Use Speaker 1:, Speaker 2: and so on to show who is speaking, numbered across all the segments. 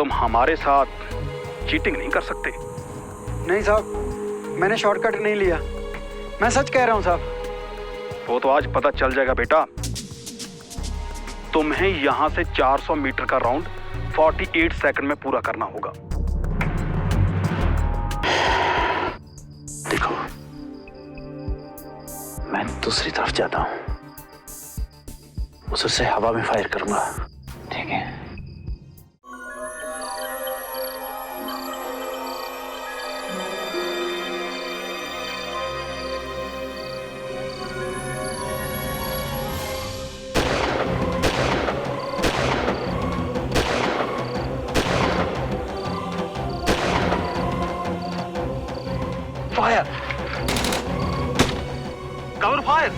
Speaker 1: तुम हमारे साथ चीटिंग नहीं कर सकते।
Speaker 2: नहीं साहब, मैंने शॉर्टकट नहीं लिया, मैं सच कह रहा हूँ साहब।
Speaker 1: वो तो आज पता चल जाएगा बेटा। तुम्हें यहां से 400 मीटर का राउंड 48 सेकंड में पूरा करना होगा।
Speaker 3: देखो, मैं दूसरी तरफ जाता हूं, उससे हवा में फायर करूंगा, ठीक है?
Speaker 1: फायर! Cover fire!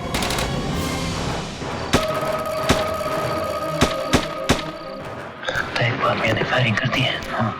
Speaker 3: लगता है इकबाल भैया ने फायरिंग कर दी है। हाँ।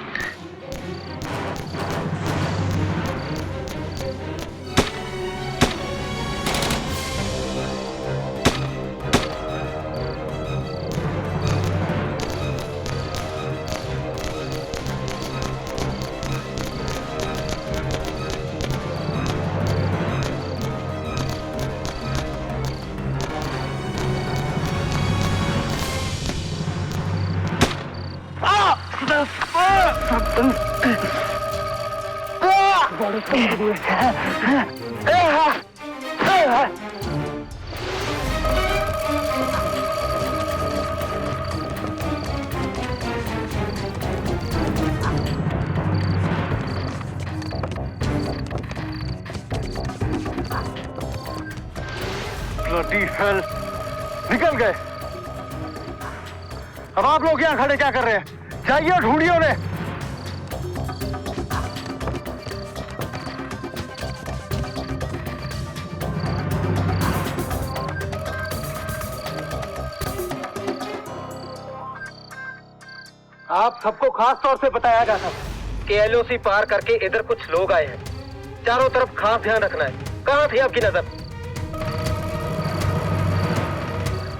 Speaker 1: Bloody hell! निकल गए। अब आप लोग यहाँ खड़े क्या कर रहे हैं? जाइए और ढूंढिए उन्हें।
Speaker 4: आप सबको खास तौर से बताया गया था कि एलओसी पार करके इधर कुछ लोग आए हैं। चारों तरफ खास ध्यान रखना है। कहाँ थी आपकी नजर?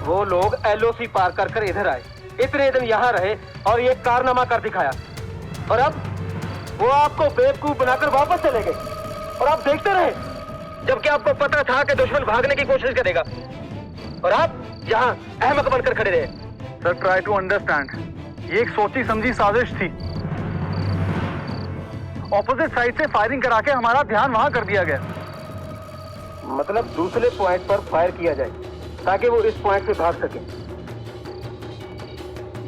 Speaker 4: वो लोग एलओसी पार कर इधर आए, इतने दिन यहाँ रहे और ये कारनामा कर दिखाया, और अब वो आपको बेवकूफ बनाकर वापस चले गए और आप देखते रहे, जबकि आपको पता था कि दुश्मन भागने की कोशिश करेगा और आप यहाँ अहमक बनकर खड़े रहे।
Speaker 1: Sir, try to understand. ये एक सोची समझी साजिश थी। ऑपोजिट साइड से फायरिंग करा के हमारा ध्यान वहां कर दिया गया।
Speaker 4: मतलब दूसरे पॉइंट पर फायर किया जाए ताकि वो इस पॉइंट से भाग सके।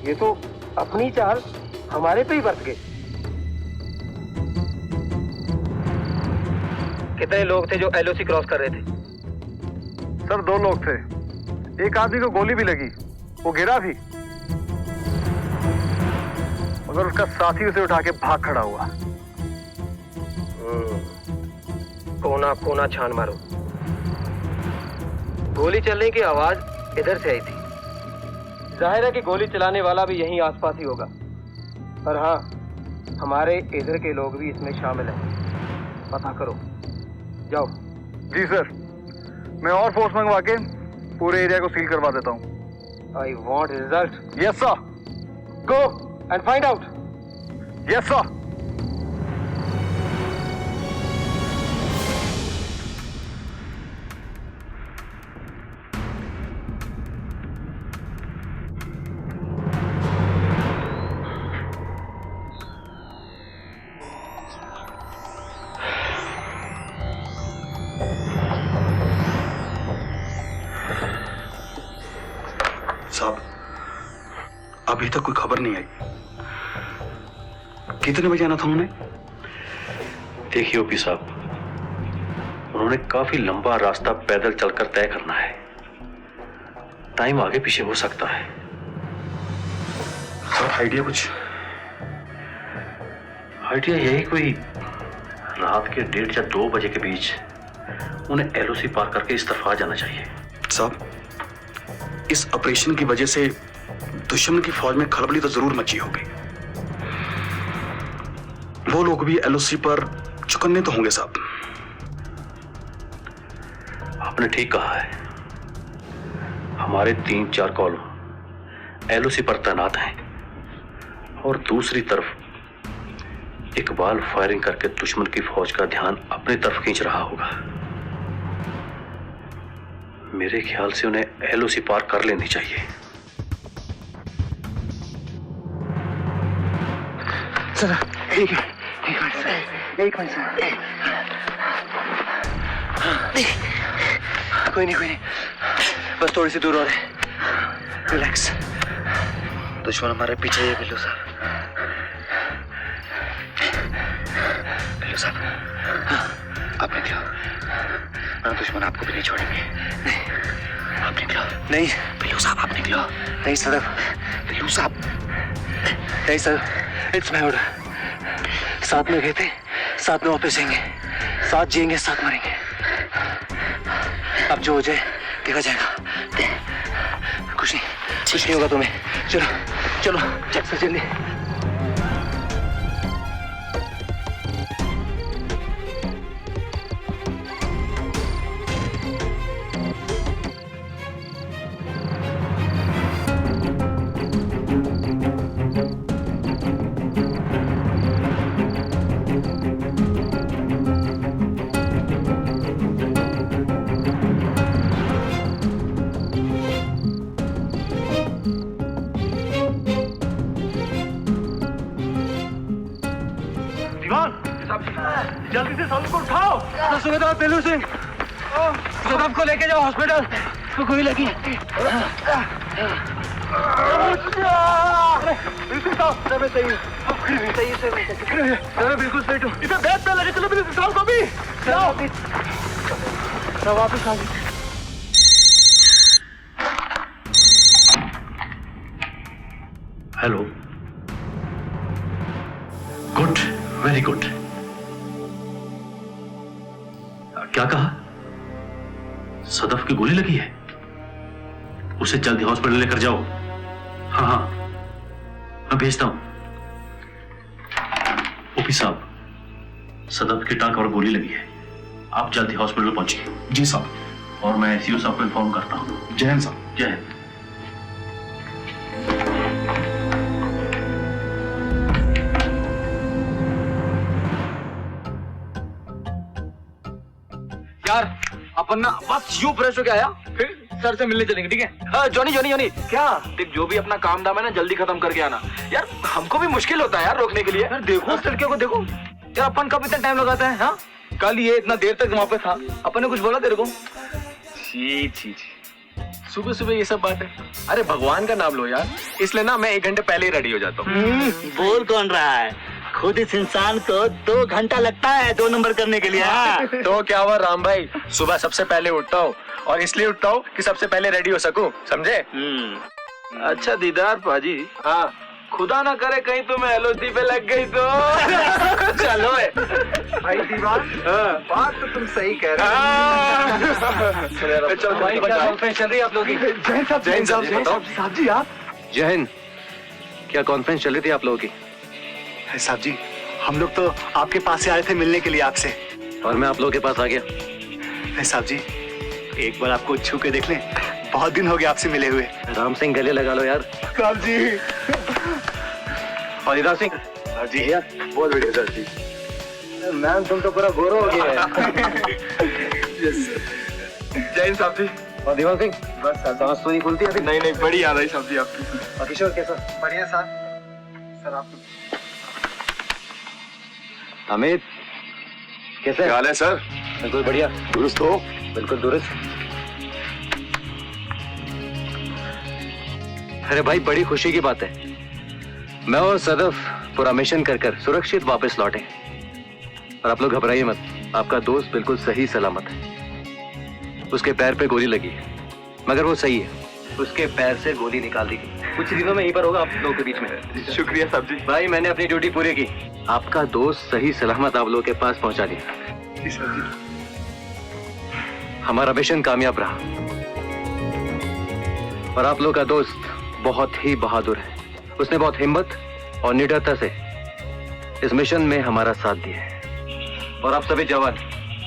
Speaker 4: ये तो अपनी चाल हमारे पे ही बरत गए। कितने लोग थे जो एलओसी क्रॉस कर रहे थे?
Speaker 1: सर, 2 लोग थे। एक आदमी को गोली भी लगी, वो गिरा भी, मगर उसका साथी उसे उठा के भाग खड़ा हुआ।
Speaker 4: कोना कोना छान मारो। गोली चलने की आवाज इधर से आई थी। जाहिर है कि गोली चलाने वाला भी यहीं आसपास ही होगा। और हाँ, हमारे इधर के लोग भी इसमें शामिल हैं। पता करो, जाओ।
Speaker 1: जी सर, मैं और फोर्स मंगवा के पूरे एरिया को सील करवा देता हूँ।
Speaker 4: I want result.
Speaker 1: Yes sir.
Speaker 4: Go and find out.
Speaker 1: Yes sir. साहब, अभी तक कोई खबर नहीं आई। कितने बजे आना था उन्होंने?
Speaker 3: देखिए ओपी साहब, उन्होंने काफी लंबा रास्ता पैदल चलकर तय करना है। टाइम आगे पीछे हो सकता है।
Speaker 1: सर, आइडिया कुछ?
Speaker 3: आइडिया यही, कोई रात के 1:30 या 2 बजे के बीच उन्हें एलओसी पार करके इस तरफ आ जाना चाहिए।
Speaker 5: साहब, इस ऑपरेशन की वजह से दुश्मन की फौज में खलबली तो जरूर मची होगी। वो लोग भी एलओसी पर चुकन्ने तो होंगे साहब।
Speaker 3: आपने ठीक कहा है। हमारे 3-4 कॉलम एलओसी पर तैनात हैं और दूसरी तरफ इकबाल फायरिंग करके दुश्मन की फौज का ध्यान अपनी तरफ खींच रहा होगा। मेरे ख्याल से उन्हें एलओसी पार कर लेनी चाहिए।
Speaker 2: सर एक मिनट सर। कोई नहीं, बस थोड़ी सी दूर और है। रिलैक्स। दुश्मन हमारे पीछे है बिल्लू साहब। बिल्लू साहब, आप निकलो, वरना दुश्मन आपको भी नहीं छोड़ेंगे। नहीं, आप निकलो। नहीं बिल्लू साहब, आप निकलो। नहीं सदफ, बिल्लू साहब। नहीं सर, इट्स माय ऑर्डर। साथ में गए थे, साथ में वापस जाएंगे, साथ जिएंगे, साथ मरेंगे। अब जो हो जाए देखा जाएगा। कुछ नहीं होगा तुम्हें। चलो जल्दी जल्दी।
Speaker 1: जल्दी से सदफ को उठाओ।
Speaker 2: सुबेदार बिल्लू सिंह, सदफ को लेके जाओ हॉस्पिटल। तो कोई लगी। बिल्कुल सही।
Speaker 1: इसे बैठ पे लगे। चलो मेरे साल को भी
Speaker 2: वापिस आ गई।
Speaker 3: Hello, good, very good. क्या कहा? सदफ की गोली लगी है? उसे जल्दी हॉस्पिटल लेकर जाओ। हाँ, मैं भेजता हूं। ओपी साहब, सदफ की टांग और गोली लगी है, आप जल्दी हॉस्पिटल पहुंचिए।
Speaker 5: जी साहब।
Speaker 3: और मैं एसयू साहब को इन्फॉर्म करता हूं।
Speaker 5: जय हिंद साहब।
Speaker 3: जय हिंद।
Speaker 4: यार अपन ना बस यूं फ्रेश हो के आया, फिर सर से मिलने चलेंगे, ठीक है? जॉनी क्या देख, जो भी अपना काम दाम है ना जल्दी खत्म करके आना यार। हमको भी मुश्किल होता है यार रोकने के लिए। यार देखो उस लड़के को देखो यार, अपन कब इतना टाइम लगाता है। हाँ, कल ये इतना देर तक वहां पे था, अपन ने कुछ बोला तेरे को? छी सुबह सुबह ये सब बात है। अरे भगवान का नाम लो यार, इसलिए ना मैं 1 घंटे पहले ही रेडी हो जाता हूँ।
Speaker 6: बोल कौन रहा है? खुद इस इंसान को 2 घंटा लगता है 2 नंबर करने के लिए। हाँ।
Speaker 4: तो क्या हुआ राम भाई, सुबह सबसे पहले उठता हूँ और इसलिए उठता हूँ कि सबसे पहले रेडी हो सकूं, समझे? अच्छा दीदार पाजी, हाँ खुदा ना करे कहीं तुम्हें एलओसी पे लग गई तो चलो
Speaker 1: भाई दीवान, बात तो तुम सही कह रहे हो।
Speaker 4: चलो भाई, क्या कॉन्फ्रेंस चल रही है आप लोगों की?
Speaker 1: जैन साहब जी, आप
Speaker 2: जय हिंद। क्या कॉन्फ्रेंस चल रही थी आप लोगों की?
Speaker 7: साहब जी, हम लोग तो आपके पास से आए थे मिलने के लिए आपसे।
Speaker 2: और मैं आप लोगों के पास आ गया।
Speaker 7: साहब जी, एक बार आपको छू के देख लें, बहुत दिन हो गए आपसे मिले हुए।
Speaker 2: राम सिंह गले लगा लो यार।
Speaker 7: साहब जी।
Speaker 2: और इधर सिंह
Speaker 7: जी
Speaker 1: बहुत बढ़िया सर जी।
Speaker 2: मैम तुम तो पूरा गोरो हो गया है।
Speaker 1: जैन साहब जी।
Speaker 2: और दीवान सिंह, बस सांस तो नहीं खुलती अभी।
Speaker 1: नहीं बड़ी याद आई साहब जी आपकी।
Speaker 2: और किशोर कैसा?
Speaker 1: बढ़िया सर आप
Speaker 2: अमित कैसे?
Speaker 1: क्या हाल है सर?
Speaker 2: बिल्कुल बढ़िया।
Speaker 1: दुरुस्त हो?
Speaker 2: बिल्कुल दुरुस्त। अरे भाई, बड़ी खुशी की बात है, मैं और सदफ पूरा मिशन कर सुरक्षित वापस लौटे। और आप लोग घबराइए मत, आपका दोस्त बिल्कुल सही सलामत है। उसके पैर पे गोली लगी है, मगर वो सही है। उसके पैर से गोली निकाल दी गई। कुछ दिनों में यहीं पर होगा आप लोगों के बीच में।
Speaker 1: शुक्रिया साहब जी।
Speaker 2: भाई मैंने अपनी ड्यूटी पूरी की, आपका दोस्त सही सलामत आप लोगों के पास पहुंचा दिया।
Speaker 1: जी सर जी।
Speaker 2: हमारा मिशन कामयाब रहा और आप लोग का दोस्त बहुत ही बहादुर है। उसने बहुत हिम्मत और निडरता से इस मिशन में हमारा साथ दिया है। और आप सभी जवान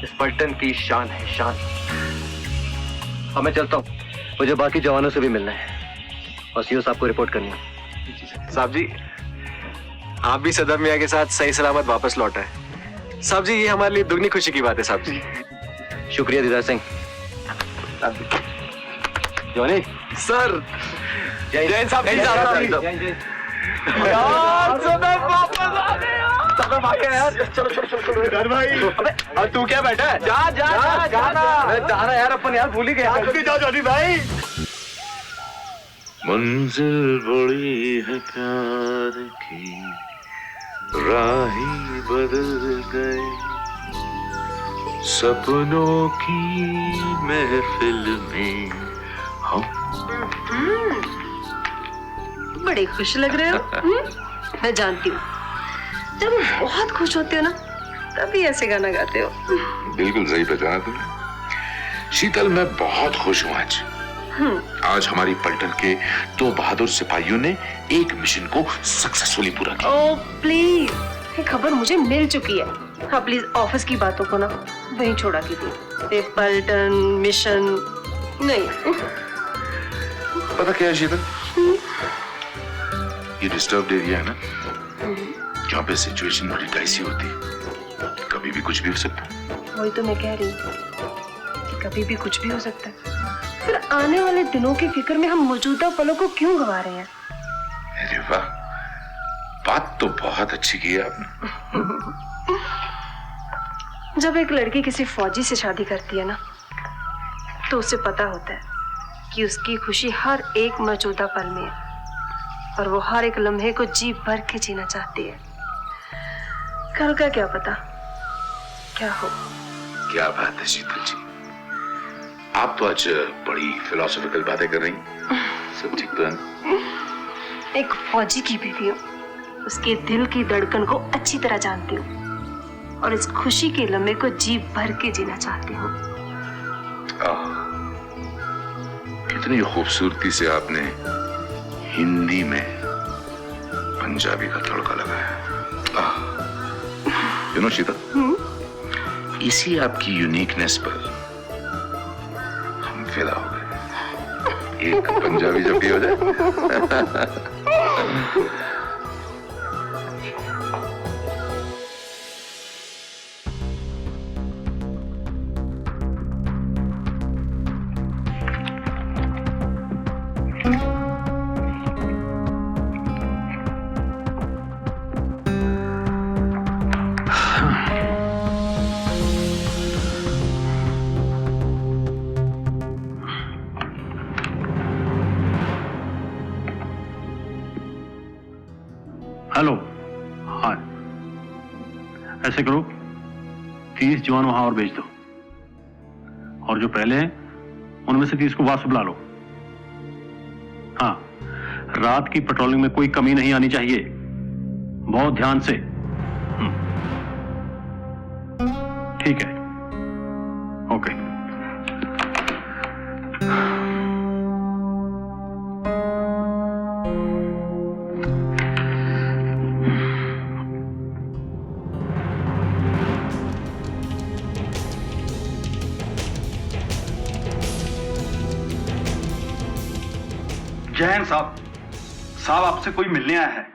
Speaker 2: इस पलटन की शान है, शान। अब मैं चलता हूँ, मुझे बाकी जवानों से भी मिलना है और सीओ साहब को रिपोर्ट करनी है।
Speaker 1: साहब जी,
Speaker 8: आप भी सदर मियाँ के साथ सही सलामत वापस लौट आए। साहब जी, ये हमारे लिए दुगनी खुशी की बात है साहब जी।
Speaker 4: शुक्रिया दीदार सिंह। जॉनी
Speaker 8: सर जैन साहब जी,
Speaker 7: डर भाई,
Speaker 8: अब तू क्या बैठा है?
Speaker 4: जा जा जा जाना यार, अपन यार भूल ही गया।
Speaker 7: जल्दी जाओ जॉनी भाई।
Speaker 3: मंजिल बड़ी है प्यार की, राही बदल गए, सपनों की महफिल में हम।
Speaker 9: बड़े खुश लग रहे हो। मैं जानती हूँ, जब बहुत खुश होते हो ना तभी ऐसे गाना गाते हो।
Speaker 10: बिल्कुल सही पहचाना तुमने शीतल, मैं बहुत खुश हूँ आज। आज हमारी पलटन के 2 बहादुर सिपाहियों ने एक मिशन को सक्सेसफुली पूरा किया।
Speaker 9: ओह प्लीज, ये खबर मुझे मिल चुकी है। हाँ प्लीज, ऑफिस की बातों को ना वहीं छोड़ा कीजिए। ये पलटन मिशन नहीं।
Speaker 10: पता क्या है शीतल, ये डिस्टर्ब्ड एरिया है ना, जहाँ पे सिचुएशन बड़ी डाइसी होती है, कभी भी कुछ भी हो सकता है।
Speaker 9: वही तो मैं कह रही हूँ कि कभी भी कुछ भी हो सकता है। फिर आने वाले दिनों की फिक्र में हम मौजूदा पलों को क्यों गंवा रहे हैं?
Speaker 10: अरे वाह, बात तो बहुत अच्छी की है आपने।
Speaker 9: जब एक लड़की किसी फौजी से शादी करती है ना, तो उसे पता होता है कि उसकी खुशी हर एक मौजूदा पल में है और वो हर एक लम्हे को जी भर के जीना चाहती है। कल का क्या पता क्या हो।
Speaker 10: क्या बात है शीतल जी, आप तो आज बड़ी फिलोसॉफिकल बातें कर रही हैं। सब ठीक तो है?
Speaker 9: एक फौजी की बीवी हूँ, उसके दिल की धड़कन को अच्छी तरह जानती हूँ और इस खुशी के लम्हे को जी भर के जीना चाहती हूँ।
Speaker 10: कितनी खूबसूरती से आपने हिंदी में पंजाबी का तड़का लगाया। यू नो शीतल, इसी आपकी यूनिकनेस पर हम फिदा हो गए। एक पंजाबी जब भी हो जाए।
Speaker 3: हेलो, हाँ ऐसे करो, 30 जवान वहां और भेज दो, और जो पहले हैं उनमें से 30 को वापस बुला लो। हाँ, रात की पेट्रोलिंग में कोई कमी नहीं आनी चाहिए, बहुत ध्यान से। ठीक है, ओके।
Speaker 5: जैन साहब, साहब आपसे कोई मिलने आया है।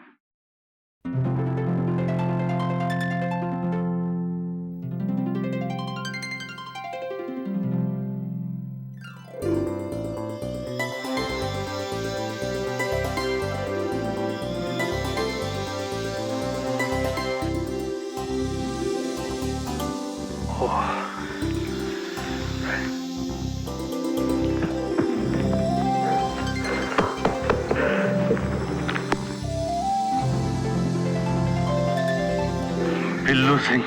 Speaker 3: बिल्लू सिंह,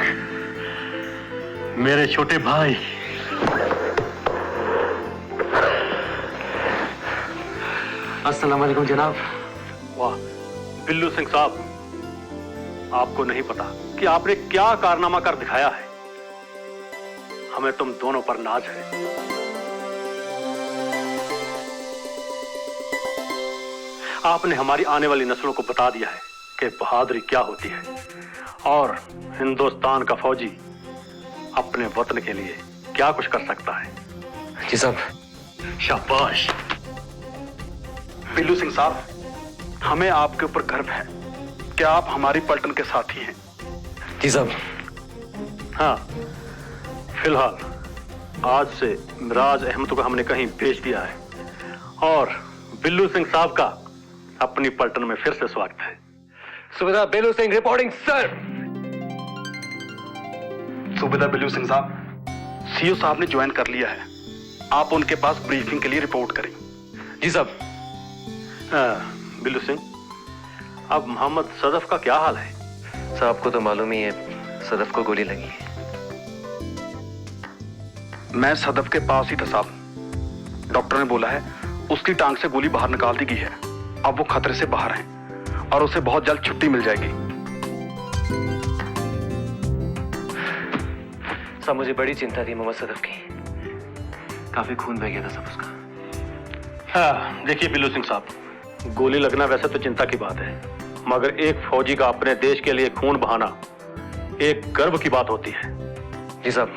Speaker 3: मेरे छोटे भाई।
Speaker 4: अस्सलाम वालेकुम जनाब।
Speaker 3: वाह बिल्लू सिंह साहब, आपको नहीं पता कि आपने क्या कारनामा कर दिखाया है। हमें तुम दोनों पर नाज है। आपने हमारी आने वाली नस्लों को बता दिया है कि बहादुरी क्या होती है और हिंदुस्तान का फौजी अपने वतन के लिए क्या कुछ कर सकता है।
Speaker 4: जी साहब।
Speaker 3: शाबाश बिल्लू सिंह साहब, हमें आपके ऊपर गर्व है
Speaker 5: क्या आप हमारी पलटन के साथी हैं?
Speaker 8: जी साहब।
Speaker 3: हाँ, फिलहाल आज से मिराज अहमद को हमने कहीं भेज दिया है और बिल्लू सिंह साहब का अपनी पलटन में फिर से स्वागत है।
Speaker 8: सुबेदार बिल्लू सिंह रिपोर्टिंग सर।
Speaker 5: सूबेदार बिल्लू सिंह साहब, सीओ साहब ने ज्वाइन कर लिया है, आप उनके पास ब्रीफिंग के लिए रिपोर्ट करें।
Speaker 8: जी साहब।
Speaker 3: बिल्लू सिंह, अब मोहम्मद सदफ का क्या हाल है?
Speaker 8: साहब आपको तो मालूम ही है, सदफ को गोली लगी है।
Speaker 5: मैं सदफ के पास ही था साहब। डॉक्टर ने बोला है उसकी टांग से गोली बाहर निकाल दी गई है। अब वो खतरे से बाहर है और उसे बहुत जल्द छुट्टी मिल जाएगी।
Speaker 8: साहब मुझे बड़ी चिंता थी मोहम्मद सदफ की, काफी खून बह गया था सब उसका।
Speaker 3: हाँ, देखिए बिल्लू सिंह साहब, गोली लगना वैसे तो चिंता की बात है, मगर एक फौजी का अपने देश के लिए खून बहाना एक गर्व की बात होती है।
Speaker 8: जी साहब।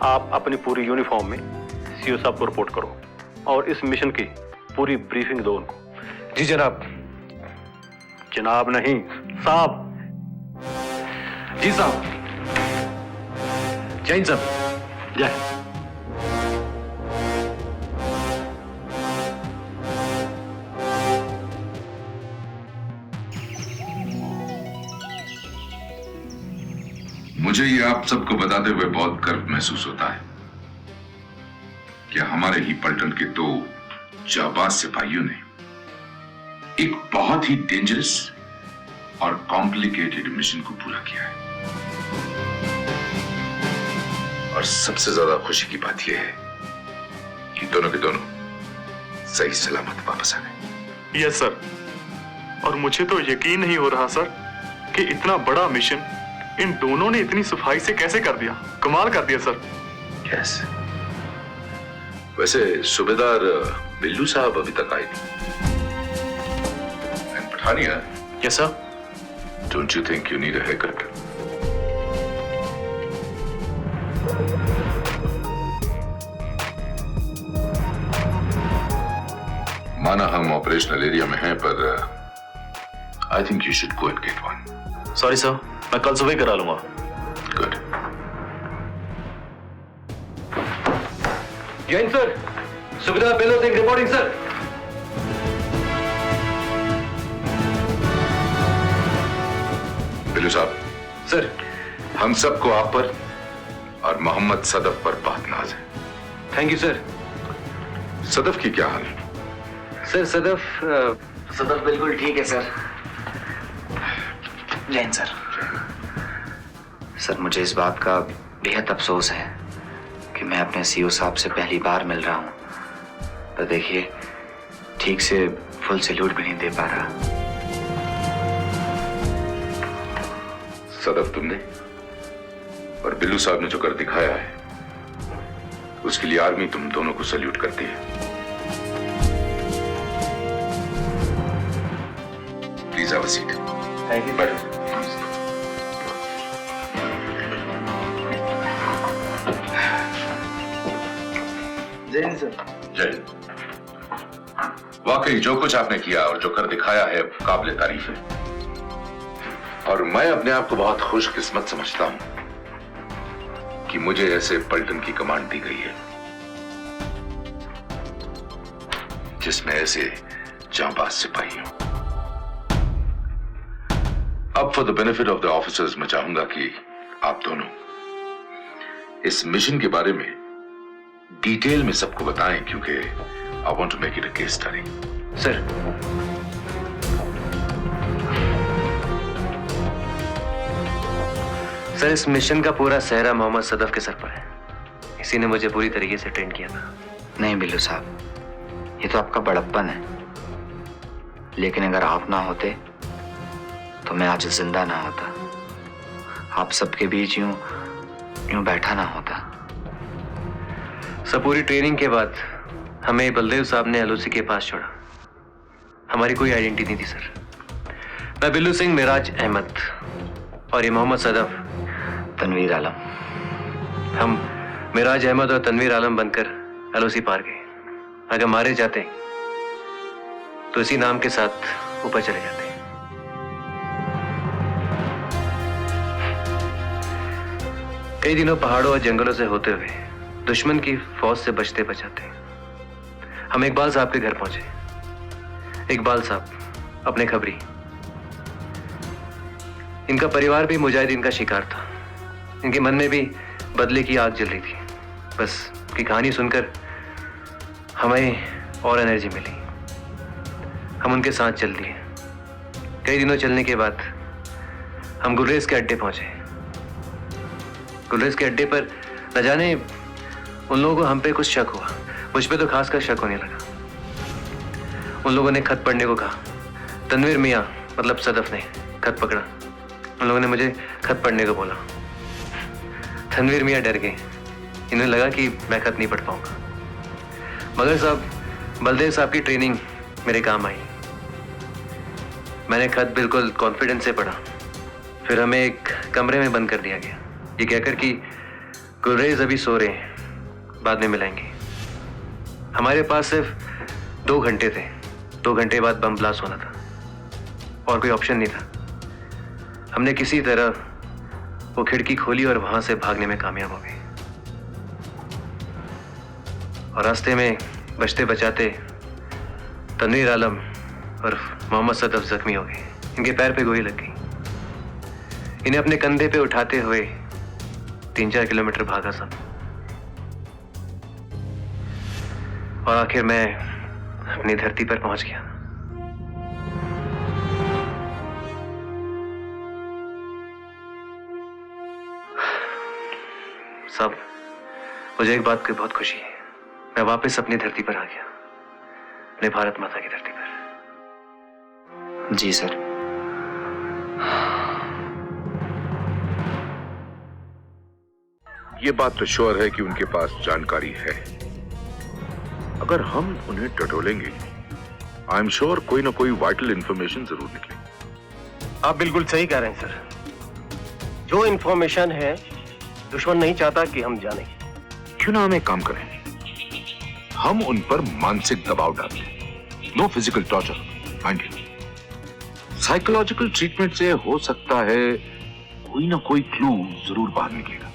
Speaker 3: आप अपनी पूरी यूनिफॉर्म में सीओ साहब को रिपोर्ट करो और इस मिशन की पूरी ब्रीफिंग दो उनको।
Speaker 8: जी जनाब।
Speaker 3: जनाब नहीं, साहब।
Speaker 8: जी साहब। जय हिंद साहब।
Speaker 3: जय हिंद।
Speaker 10: मुझे ये आप सबको बताते हुए बहुत गर्व महसूस होता है कि हमारे ही पलटन के दो जाबाज सिपाहियों ने एक बहुत ही डेंजरस और कॉम्प्लिकेटेड मिशन को पूरा किया है। और सबसे ज्यादा खुशी की बात यह है कि दोनों के दोनों सही सलामत वापस आ गए।
Speaker 11: Yes sir. और मुझे तो यकीन नहीं हो रहा सर कि इतना बड़ा मिशन इन दोनों ने इतनी सफाई से कैसे कर दिया। कमाल कर दिया सर।
Speaker 10: यस। वैसे सूबेदार बिल्लू साहब अभी तक आए नहीं। And Pathania.
Speaker 8: Yes sir.
Speaker 10: Don't you think you need a haircut? माना हम ऑपरेशनल एरिया में हैं, पर I think you should go and get one.
Speaker 8: Sorry sir, मैं कल सुबह करा लूंगा।
Speaker 10: गुड।
Speaker 8: जय हिंद सर। सुबेदार बिल्लू सिंह रिपोर्टिंग सर।
Speaker 10: बिल्लू साहब।
Speaker 8: सर।
Speaker 10: हम सबको आप पर और मोहम्मद सदफ पर बहुत नाज है।
Speaker 8: Thank you sir.
Speaker 10: सदफ की क्या हाल है?
Speaker 8: सर सदफ बिल्कुल ठीक है सर।
Speaker 2: जय हिंद सर। सर मुझे इस बात का बेहद अफसोस है कि मैं अपने सीओ साहब से पहली बार मिल रहा हूं, पर देखिए ठीक से फुल सैल्यूट भी नहीं दे पा रहा।
Speaker 10: सदफ तुमने और बिल्लू साहब ने जो कर दिखाया है उसके लिए आर्मी तुम दोनों को सैल्यूट करती है। Please have a seat.
Speaker 8: Thank you.
Speaker 10: बैठो।
Speaker 8: जय हिंद सर।
Speaker 10: जय। वाकई जो कुछ आपने किया और जो कर दिखाया है काबिले तारीफ है, और मैं अपने आप को बहुत खुशकिस्मत समझता हूं कि मुझे ऐसे पलटन की कमांड दी गई है जिसमें ऐसे जांबाज सिपाही हो। अब for the benefit of the officers मैं चाहूंगा कि आप दोनों इस मिशन के बारे में डिटेल में सबको बताएं, क्योंकि I want to make it a case study.
Speaker 8: Sir. Sir इस मिशन का पूरा सेहरा मोहम्मद सदफ के सर पर है। इसी ने मुझे पूरी तरीके से ट्रेन किया था।
Speaker 2: नहीं बिल्लू साहब, ये तो आपका बड़प्पन है, लेकिन अगर आप ना होते तो मैं आज जिंदा ना होता, आप सबके बीच यूं बैठा ना होता।
Speaker 8: सब पूरी ट्रेनिंग के बाद हमें बलदेव साहब ने एलओसी के पास छोड़ा। हमारी कोई आइडेंटिटी नहीं थी सर। मैं बिल्लू सिंह, मिराज अहमद और ये मोहम्मद सदफ,
Speaker 2: तनवीर आलम।
Speaker 8: हम मिराज अहमद और तनवीर आलम बनकर एलओसी पार गए। अगर मारे जाते तो इसी नाम के साथ ऊपर चले जाते। कई दिनों पहाड़ों और जंगलों से होते हुए दुश्मन की फौज से बचते बचाते हम इकबाल साहब के घर पहुंचे। इकबाल साहब अपने खबरी, इनका परिवार भी मुजाहिदीन का शिकार था। इनके मन में भी बदले की आग जल रही थी। बस की कहानी सुनकर हमें और एनर्जी मिली। हम उनके साथ चल दिए। कई दिनों चलने के बाद हम गुलरेज के अड्डे पहुंचे। गुलरेज के अड्डे पर न जाने उन लोगों को हम पे कुछ शक हुआ। मुझ पे तो खासकर शक होने लगा। उन लोगों ने खत पढ़ने को कहा। तनवीर मियाँ मतलब सदफ ने खत पकड़ा। उन लोगों ने मुझे खत पढ़ने को बोला। तनवीर मियाँ डर गए। इन्हें लगा कि मैं खत नहीं पढ़ पाऊंगा। मगर साहब, बलदेव साहब की ट्रेनिंग मेरे काम आई। मैंने खत बिल्कुल कॉन्फिडेंस से पढ़ा। फिर हमें एक कमरे में बंद कर दिया गया, ये कहकर कि गुलरेज अभी सो रहे हैं, बाद में मिलाएंगे। हमारे पास सिर्फ 2 घंटे थे। 2 घंटे बाद बम ब्लास्ट होना था और कोई ऑप्शन नहीं था। हमने किसी तरह वो खिड़की खोली और वहां से भागने में कामयाब हो गए। और रास्ते में बचते बचाते तनवीर आलम और मोहम्मद सदफ जख्मी हो गए। इनके पैर पे गोली लग गई। इन्हें अपने कंधे पे उठाते हुए 3-4 किलोमीटर भागा सब। और आखिर मैं अपनी धरती पर पहुंच गया। सब, मुझे एक बात की बहुत खुशी है। मैं वापस अपनी धरती पर आ गया, अपने भारत माता की धरती पर।
Speaker 2: जी सर।
Speaker 10: ये बात तो श्योर है कि उनके पास जानकारी है। अगर हम उन्हें टटोलेंगे, आई एम श्योर कोई ना कोई वाइटल इंफॉर्मेशन जरूर निकलेगी।
Speaker 4: आप बिल्कुल सही कह रहे हैं सर। जो इंफॉर्मेशन है दुश्मन नहीं चाहता कि हम जाने।
Speaker 10: क्यों ना हम एक काम करें, हम उन पर मानसिक दबाव डालें। No physical torture, mind you. Psychological treatment से हो सकता है कोई ना कोई क्लू जरूर बाहर निकलेगा।